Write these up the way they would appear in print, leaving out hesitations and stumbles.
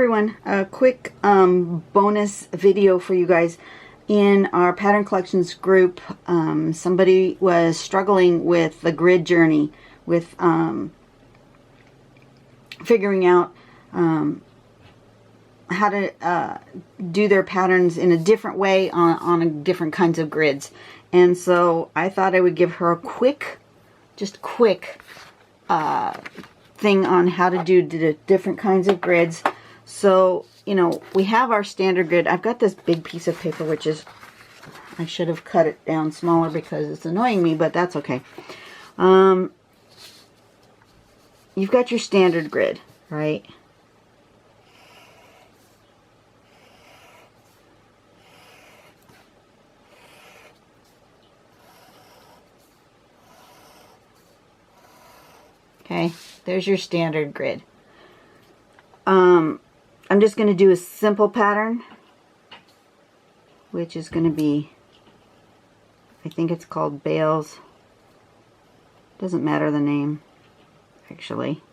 everyone, a quick bonus video for you guys. In our pattern collections group, somebody was struggling with the grid journey, with figuring out how to do their patterns in a different way on different kinds of grids. And so I thought I would give her a quick thing on how to do the different kinds of grids. So, you know, we have our standard grid. I've got this big piece of paper, which is, I should have cut it down smaller because it's annoying me, but that's okay. You've got your standard grid, right? Okay, there's your standard grid. I'm just going to do a simple pattern, which is going to be, I think it's called Bales. Doesn't matter the name, actually.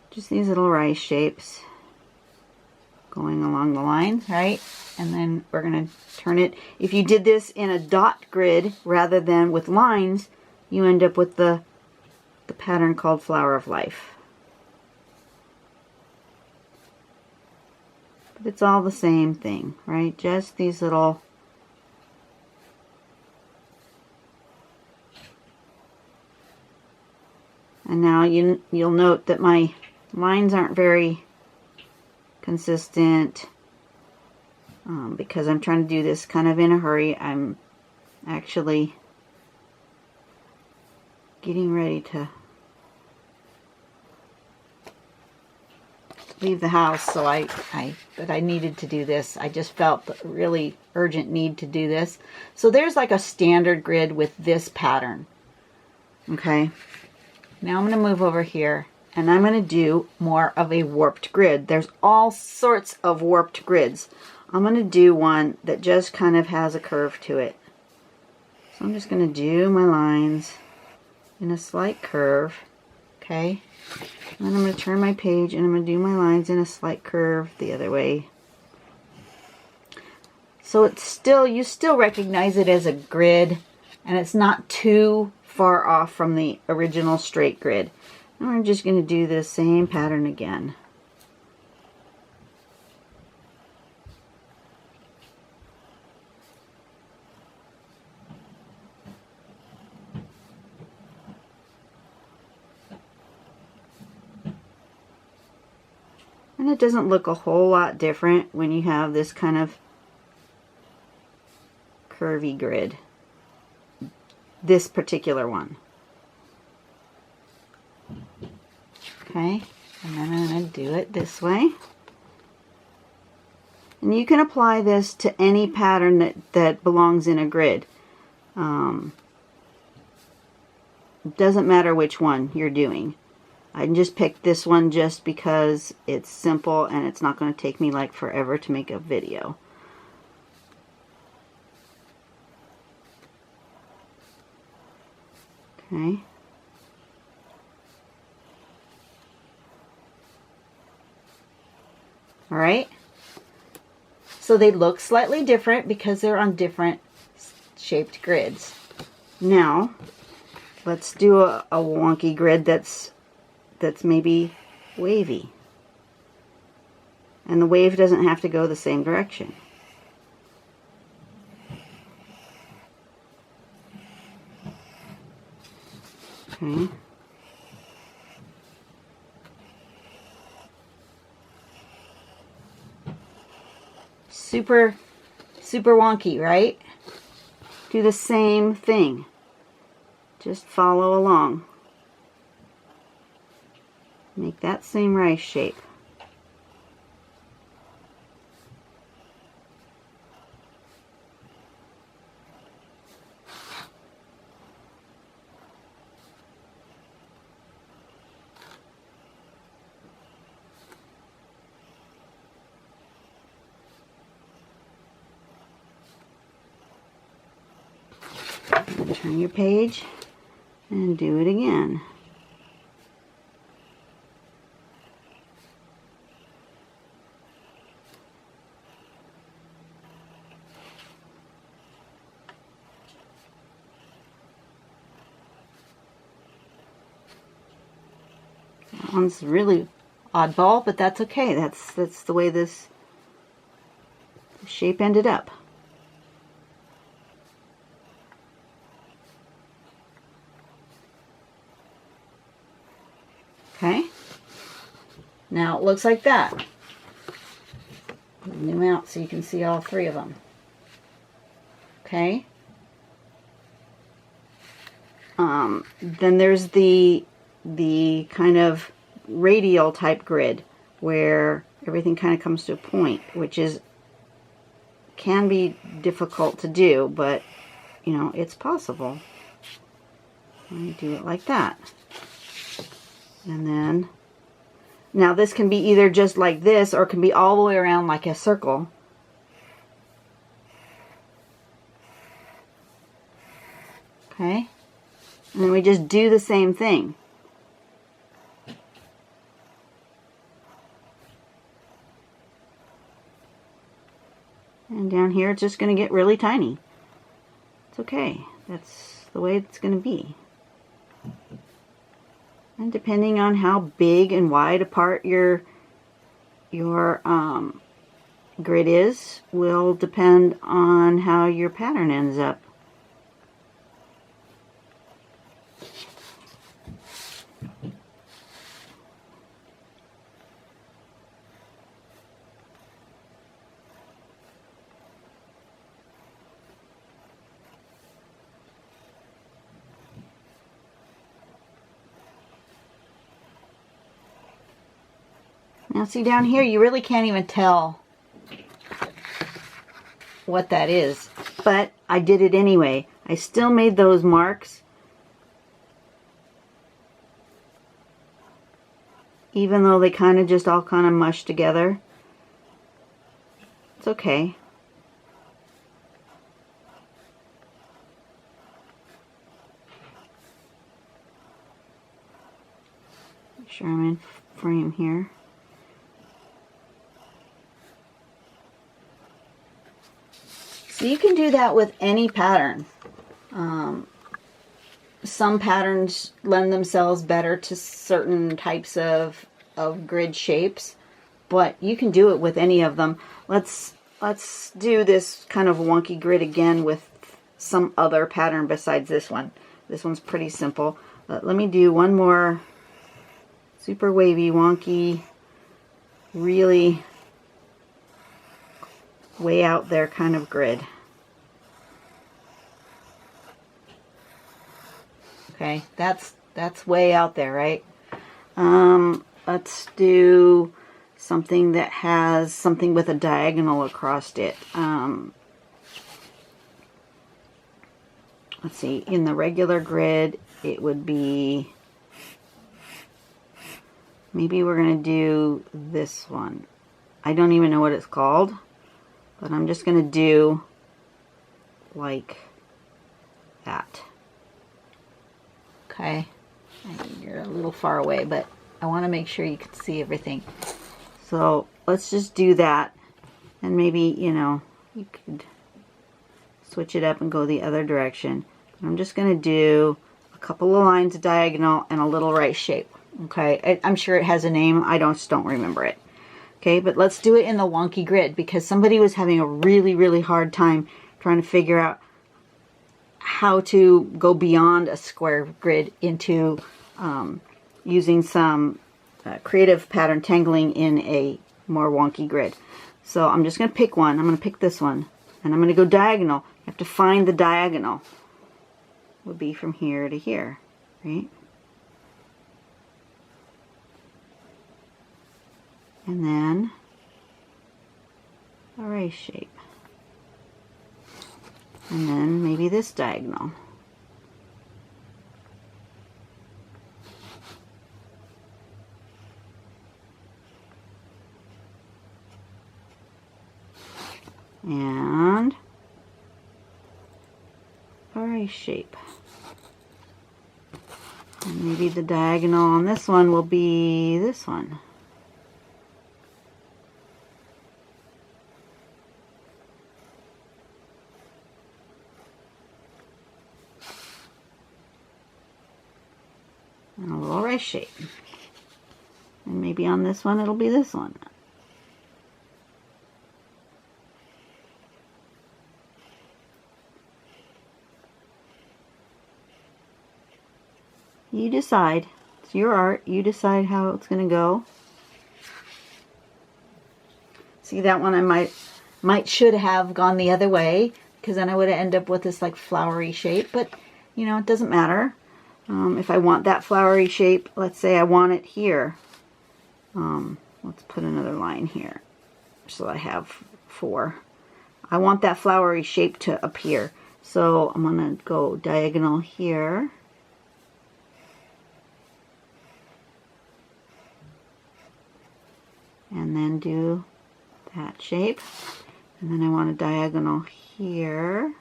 Just these little rice shapes going along the line, right? And then we're going to turn it. If you did this in a dot grid rather than with lines, you end up with the pattern called Flower of Life. But it's all the same thing, right? Just these little and now you'll note that my lines aren't very consistent because I'm trying to do this kind of in a hurry. I'm actually getting ready to leave the house, so but I needed to do this. I just felt the really urgent need to do this. So there's like a standard grid with this pattern. Okay, now I'm going to move over here and I'm going to do more of a warped grid. There's all sorts of warped grids. I'm going to do one that just kind of has a curve to it. So I'm just going to do my lines in a slight curve. Okay. And then I'm going to turn my page and I'm going to do my lines in a slight curve the other way. So it's still, you still recognize it as a grid, and it's not too far off from the original straight grid. And we're just going to do the same pattern again. And it doesn't look a whole lot different when you have this kind of curvy grid. This particular one. Okay, and then I'm going to do it this way. And you can apply this to any pattern that belongs in a grid. It doesn't matter which one you're doing. I just picked this one just because it's simple and it's not going to take me like forever to make a video. Okay. Alright, so they look slightly different because they're on different shaped grids. Now, let's do a wonky grid that's maybe wavy. And the wave doesn't have to go the same direction. Okay. Super wonky, right? Do the same thing. Just follow along. Make that same rice shape. turn your page and do it again. That one's really oddball, but that's okay. That's the way this shape ended up. Okay, now it looks like that. Zoom out so you can see all three of them. Okay. Then there's the kind of radial type grid where everything kind of comes to a point, which can be difficult to do, but you know, it's possible. I do it like that. And then, now this can be either just like this or it can be all the way around like a circle. Okay, and then we just do the same thing. And down here it's just going to get really tiny. It's okay, that's the way it's going to be. And depending on how big and wide apart your grid is, will depend on how your pattern ends up. Now see down here, you really can't even tell what that is, but I did it anyway. I still made those marks, even though they kind of just all kind of mushed together. It's okay. Make sure I'm in frame here. So you can do that with any pattern. Some patterns lend themselves better to certain types of grid shapes, but you can do it with any of them. Let's do this kind of wonky grid again with some other pattern besides this one. This one's pretty simple, but let me do one more super wavy, wonky, really way out there kind of grid. Okay, that's way out there, right? Let's do something that has something with a diagonal across it. Let's see, in the regular grid, it would be, maybe we're going to do this one. I don't even know what it's called, but I'm just going to do like that. Okay, you're a little far away, but I want to make sure you can see everything. So let's just do that, and maybe, you know, you could switch it up and go the other direction. I'm just going to do a couple of lines of diagonal and a little right shape. Okay, I'm sure it has a name. I just don't remember it. Okay, but let's do it in the wonky grid, because somebody was having a really hard time trying to figure out how to go beyond a square grid into using some creative pattern tangling in a more wonky grid. So I'm just going to pick one. I'm going to pick this one, and I'm going to go diagonal. You have to find the diagonal. Would be from here to here, right? And then a race shape. And then maybe this diagonal. And a race ray shape. And maybe the diagonal on this one will be this one. And a little ray shape. And maybe on this one it'll be this one. You decide. It's your art. You decide how it's going to go. See, that one I should have gone the other way, because then I would have ended up with this like flowery shape. But, you know, it doesn't matter. If I want that flowery shape, let's say I want it here. Let's put another line here so I have 4. I want that flowery shape to appear. So I'm going to go diagonal here. And then do that shape. And then I want a diagonal here.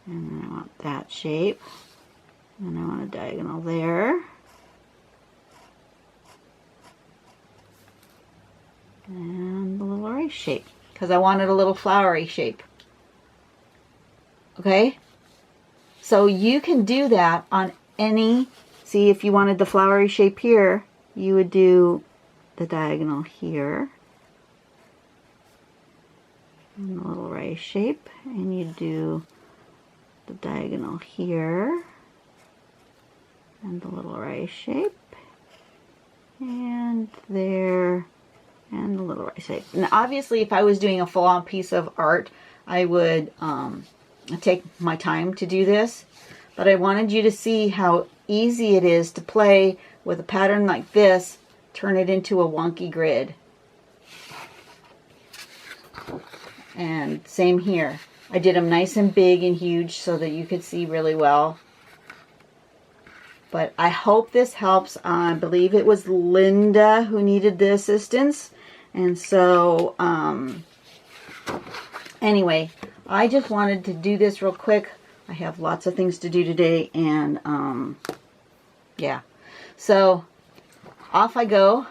And then I want that shape. And I want a diagonal there. And the little ray shape, because I wanted a little flowery shape. Okay? So you can do that on any, see, if you wanted the flowery shape here, you would do the diagonal here. And the little ray shape. And you do the diagonal here. And the little ray shape. And there. And the little ray shape. Now obviously if I was doing a full-on piece of art, I would take my time to do this. But I wanted you to see how easy it is to play with a pattern like this, turn it into a wonky grid. And same here. I did them nice and big and huge so that you could see really well. But I hope this helps. I believe it was Linda who needed the assistance. And so, anyway, I just wanted to do this real quick. I have lots of things to do today, and yeah. So off I go,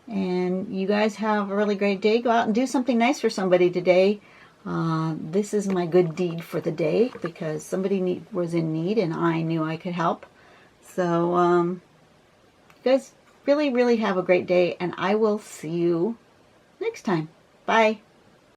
and you guys have a really great day. Go out and do something nice for somebody today. This is my good deed for the day, because somebody was in need and I knew I could help. So you guys really have a great day, and I will see you next time. Bye.